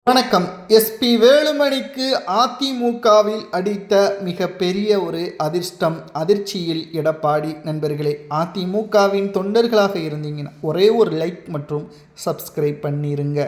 வணக்கம். எஸ்பி வேலுமணிக்கு அதிமுகவில் அடித்த மிகப்பெரிய ஒரு அதிர்ச்சியில் எடப்பாடி. நண்பர்களே, அதிமுகவின் தொண்டர்களாக இருந்தீங்கன்னா ஒரே ஒரு லைக் மற்றும் சப்ஸ்கிரைப் பண்ணிருங்க.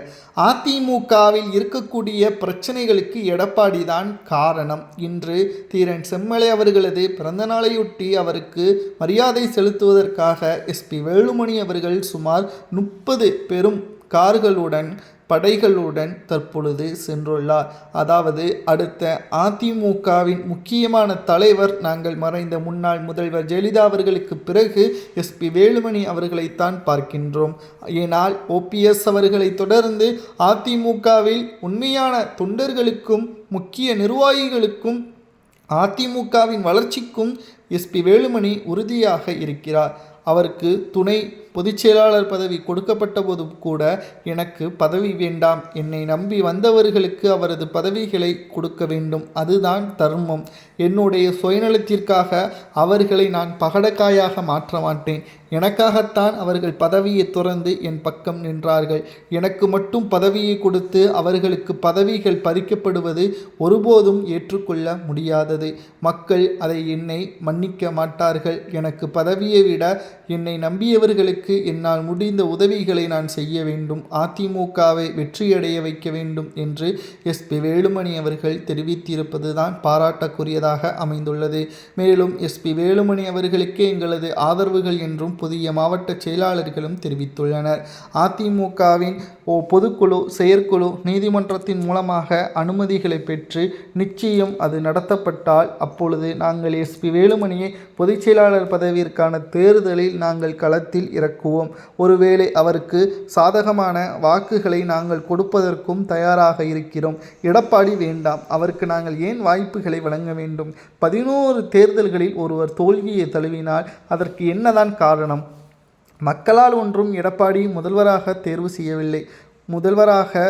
அதிமுகவில் இருக்கக்கூடிய பிரச்சனைகளுக்கு எடப்பாடி தான் காரணம். இன்று தீரன் செம்மலை அவர்களது பிறந்தநாளையொட்டி அவருக்கு மரியாதை செலுத்துவதற்காக எஸ்பி வேலுமணி அவர்கள் சுமார் 30 பெரும் கார்களுடன் படைகளுடன் தற்பொழுது சென்றுள்ளார். அதாவது அடுத்த அதிமுகவின் முக்கியமான தலைவர் நாங்கள் மறைந்த முன்னாள் முதல்வர் ஜெயலலிதா அவர்களுக்கு பிறகு எஸ்பி வேலுமணி அவர்களைத்தான் பார்க்கின்றோம். ஏனால் ஓபிஎஸ் அவர்களை தொடர்ந்து அதிமுகவில் உண்மையான தொண்டர்களுக்கும் முக்கிய நிர்வாகிகளுக்கும் அதிமுகவின் வளர்ச்சிக்கும் எஸ்பி வேலுமணி உறுதியாக இருக்கிறார். அவருக்கு துணை பொதுச்செயலாளர் பதவி கொடுக்கப்பட்ட போதும் கூட எனக்கு பதவி வேண்டாம், என்னை நம்பி வந்தவர்களுக்கு அவரது பதவிகளை கொடுக்க வேண்டும், அதுதான் தர்மம், என்னுடைய சுயநலத்திற்காக அவர்களை நான் பகடக்காயாக மாற்ற மாட்டேன், எனக்காகத்தான் அவர்கள் பதவியை துறந்து என் பக்கம் நின்றார்கள், எனக்கு மட்டும் பதவியை கொடுத்து அவர்களுக்கு பதவிகள் பறிக்கப்படுவது ஒருபோதும் ஏற்றுக்கொள்ள முடியாதது. மக்கள் அதை என்னை மன்னிக்க மாட்டார்கள். எனக்கு பதவியை விட என்னை நம்பியவர்களுக்கு என்னால் முடிந்த உதவிகளை நான் செய்ய வேண்டும், அதிமுகவை வெற்றியடைய வைக்க வேண்டும் என்று எஸ்பி வேலுமணி அவர்கள் தெரிவித்திருப்பதுதான் பாராட்டக்குரியதாக அமைந்துள்ளது. மேலும் எஸ்பி வேலுமணி அவர்களுக்கு எங்களது ஆதரவுகள் என்றும் புதிய மாவட்ட செயலாளர்களும் தெரிவித்துள்ளனர். அதிமுகவின் பொதுக்குழு செயற்குழு நீதிமன்றத்தின் மூலமாக அனுமதிகளை பெற்று நிச்சயம் அது நடத்தப்பட்டால் அப்பொழுது நாங்கள் எஸ்பி வேலுமணியை பொதுச் செயலாளர் பதவியிற்கான தேர்தலில் நாங்கள் களத்தில் இறக்குவோம். ஒருவேளை அவருக்கு சாதகமான வாக்குகளை நாங்கள் கொடுப்பதற்கும் தயாராக இருக்கிறோம். எடப்பாடி வேண்டாம், அவருக்கு நாங்கள் ஏன் வாய்ப்புகளை வழங்க வேண்டும்? 11 தேர்தல்களில் ஒருவர் தோல்வியை தழுவினால் அதற்கு என்னதான் காரணம்? மக்களால் ஒன்றும் எடப்பாடி முதல்வராக தேர்வு செய்யவில்லை. முதல்வராக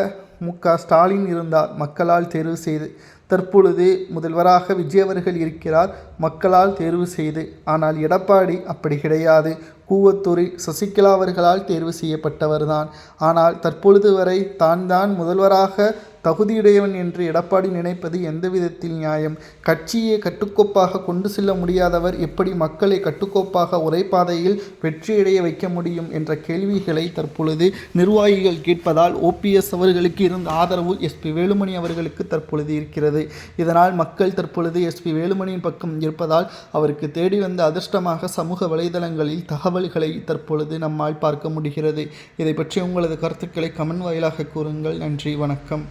மு.க.ஸ்டாலின் இருந்தார், மக்களால் தேர்வு செய்து. தற்பொழுது முதல்வராக விஜய் அவர்கள் இருக்கிறார், மக்களால் தேர்வு செய்து. ஆனால் எடப்பாடி அப்படி கிடையாது. கூவத்தூரில் சசிகலா அவர்களால் தேர்வு செய்யப்பட்டவர்தான். ஆனால் தற்பொழுது வரை தான் முதல்வராக தகுதியுடையவன் என்று எடப்பாடி நினைப்பது எந்த விதத்தில் நியாயம்? கட்சியை கட்டுக்கோப்பாக கொண்டு செல்ல முடியாதவர் எப்படி மக்களை கட்டுக்கோப்பாக ஒரே பாதையில் வெற்றியடைய வைக்க முடியும் என்ற கேள்விகளை தற்பொழுது நிர்வாகிகள் கேட்பதால் ஓபிஎஸ் அவர்களுக்கு இருந்த ஆதரவு எஸ்பி வேலுமணி அவர்களுக்கு தற்பொழுது இருக்கிறது. இதனால் மக்கள் தற்பொழுது எஸ்பி வேலுமணியின் பக்கம் இருப்பதால் அவருக்கு தேடி வந்த அதிர்ஷ்டமாக சமூக வலைதளங்களில் தகவல்களை தற்பொழுது நம்மால் பார்க்க முடிகிறது. இதை பற்றி உங்களது கருத்துக்களை கமெண்ட் வாயிலாக கூறுங்கள். நன்றி, வணக்கம்.